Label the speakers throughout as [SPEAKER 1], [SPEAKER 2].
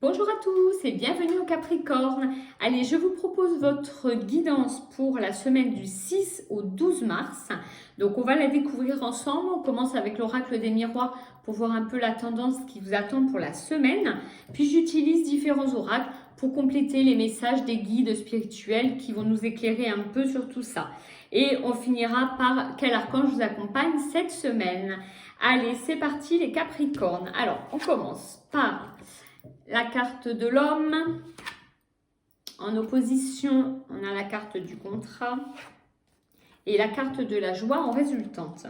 [SPEAKER 1] Bonjour à tous et bienvenue au Capricorne. Allez, je vous propose votre guidance pour la semaine du 6 au 12 mars. Donc, on va la découvrir ensemble. On commence avec l'oracle des miroirs pour voir un peu la tendance qui vous attend pour la semaine. Puis, j'utilise différents oracles pour compléter les messages des guides spirituels qui vont nous éclairer un peu sur tout ça. Et on finira par quel archange vous accompagne cette semaine. Allez, c'est parti les Capricornes. Alors, on commence par la carte de l'homme. En opposition, on a la carte du contrat et la carte de la joie en résultante.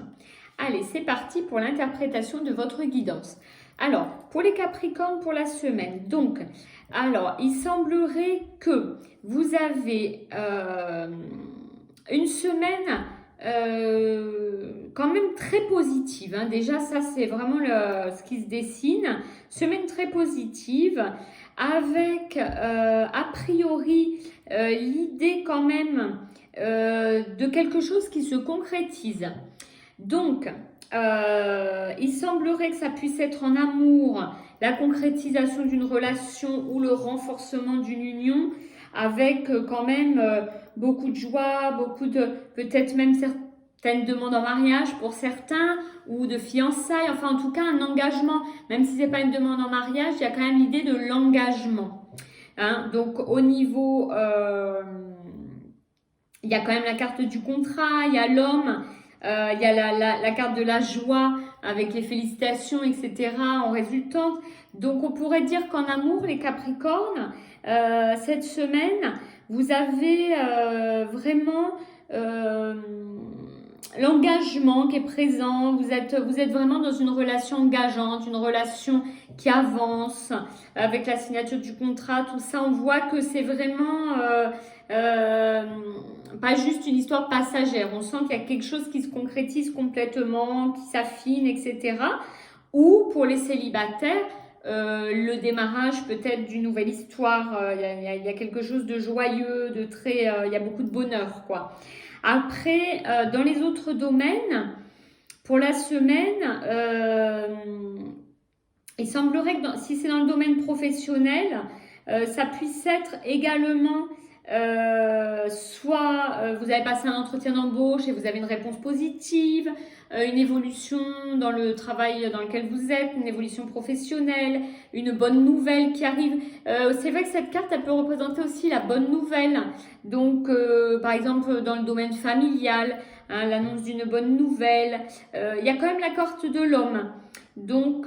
[SPEAKER 1] Allez, c'est parti pour l'interprétation de votre guidance. Alors, pour les Capricornes pour la semaine, donc, alors, il semblerait que vous avez une semaine quand même très positive. Hein. Déjà, ça, c'est vraiment ce qui se dessine. Semaine très positive avec, a priori, l'idée quand même de quelque chose qui se concrétise. Donc, il semblerait que ça puisse être en amour, la concrétisation d'une relation ou le renforcement d'une union avec quand même beaucoup de joie, beaucoup de, peut-être même certaines demandes en mariage pour certains ou de fiançailles, enfin en tout cas un engagement, même si ce n'est pas une demande en mariage, il y a quand même l'idée de l'engagement. Hein, donc au niveau, il y a quand même la carte du contrat, il y a l'homme, il y a la carte de la joie avec les félicitations, etc. en résultante. Donc on pourrait dire qu'en amour, les Capricornes, cette semaine, vous avez vraiment l'engagement qui est présent. Vous êtes vraiment dans une relation engageante, une relation qui avance avec la signature du contrat. Tout ça, on voit que c'est vraiment pas juste une histoire passagère. On sent qu'il y a quelque chose qui se concrétise complètement, qui s'affine, etc. Ou pour les célibataires, le démarrage peut-être d'une nouvelle histoire. Il y a quelque chose de joyeux, de très, il y a beaucoup de bonheur, quoi. Après, dans les autres domaines, pour la semaine, il semblerait que si c'est dans le domaine professionnel, ça puisse être également soit vous avez passé un entretien d'embauche et vous avez une réponse positive, une évolution dans le travail dans lequel vous êtes, une évolution professionnelle, une bonne nouvelle qui arrive. C'est vrai que cette carte, elle peut représenter aussi la bonne nouvelle. Donc, par exemple, dans le domaine familial, hein, l'annonce d'une bonne nouvelle. Il y a quand même la carte de l'homme. Donc,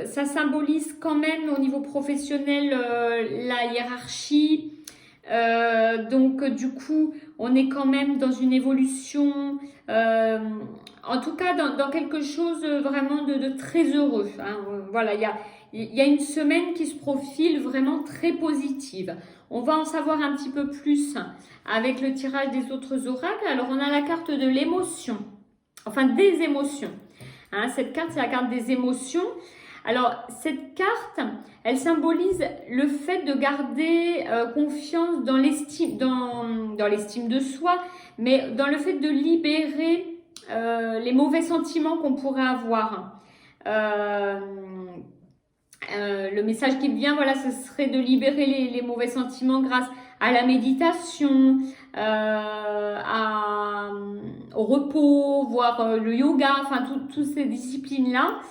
[SPEAKER 1] ça symbolise quand même au niveau professionnel la hiérarchie. Donc, du coup, on est quand même dans une évolution, en tout cas dans quelque chose vraiment de très heureux. Hein. Voilà, il y a une semaine qui se profile vraiment très positive. On va en savoir un petit peu plus avec le tirage des autres oracles. Alors, on a la carte de l'émotion, enfin des émotions. Hein, cette carte, c'est la carte des émotions. Alors, cette carte, elle symbolise le fait de garder confiance dans l'estime de soi, mais dans le fait de libérer les mauvais sentiments qu'on pourrait avoir. Le message qui vient, voilà, ce serait de libérer les mauvais sentiments grâce à la méditation, au repos, voire le yoga, enfin toutes ces disciplines-là.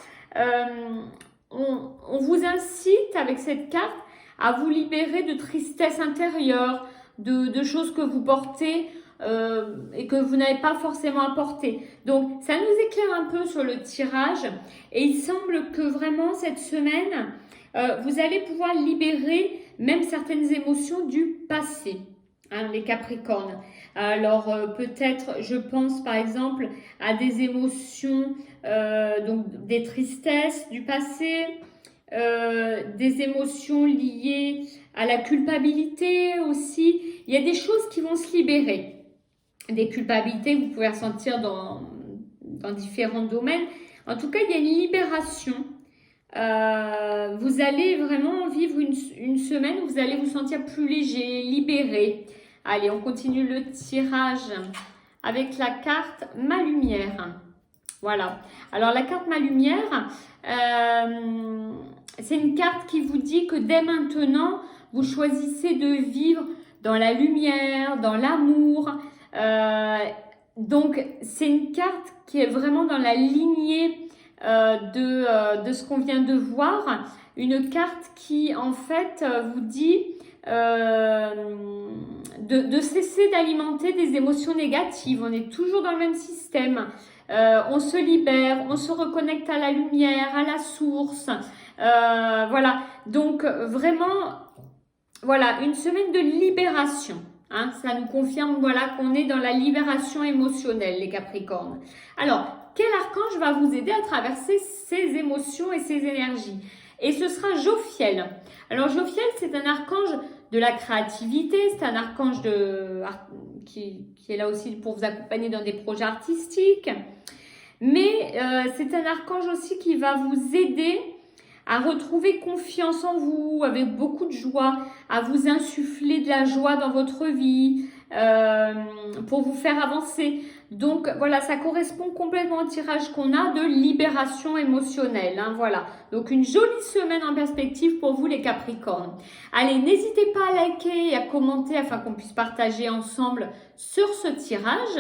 [SPEAKER 1] On vous incite avec cette carte à vous libérer de tristesse intérieure, de choses que vous portez et que vous n'avez pas forcément à porter. Donc, ça nous éclaire un peu sur le tirage et il semble que vraiment cette semaine, vous allez pouvoir libérer même certaines émotions du passé. Hein, les Capricornes. Alors peut-être, je pense par exemple à des émotions, donc des tristesses du passé, des émotions liées à la culpabilité aussi. Il y a des choses qui vont se libérer. Des culpabilités que vous pouvez ressentir dans différents domaines. En tout cas, il y a une libération. Vous allez vraiment vivre une semaine où vous allez vous sentir plus léger, libéré. Allez, on continue le tirage avec la carte Ma Lumière. Voilà. Alors, la carte Ma Lumière, c'est une carte qui vous dit que dès maintenant, vous choisissez de vivre dans la lumière, dans l'amour. Donc, c'est une carte qui est vraiment dans la lignée de ce qu'on vient de voir. Une carte qui, en fait, vous dit de cesser d'alimenter des émotions négatives. On est toujours dans le même système. On se libère, on se reconnecte à la lumière, à la source. Voilà, donc vraiment, voilà, une semaine de libération. Hein, ça nous confirme voilà, qu'on est dans la libération émotionnelle, les Capricornes. Alors, quel archange va vous aider à traverser ces émotions et ces énergies? Et ce sera Jophiel. Alors, Jophiel, c'est un archange de la créativité, c'est un archange qui est là aussi pour vous accompagner dans des projets artistiques. Mais c'est un archange aussi qui va vous aider à retrouver confiance en vous, avec beaucoup de joie, à vous insuffler de la joie dans votre vie, pour vous faire avancer. Donc voilà, ça correspond complètement au tirage qu'on a de libération émotionnelle. Hein, voilà, donc une jolie semaine en perspective pour vous les Capricornes. Allez, n'hésitez pas à liker et à commenter afin qu'on puisse partager ensemble sur ce tirage.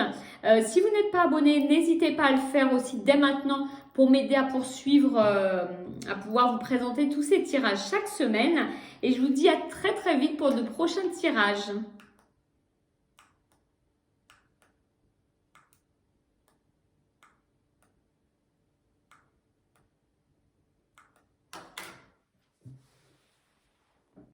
[SPEAKER 1] Si vous n'êtes pas abonné, n'hésitez pas à le faire aussi dès maintenant pour m'aider à poursuivre, à pouvoir vous présenter tous ces tirages chaque semaine. Et je vous dis à très très vite pour de prochains tirages.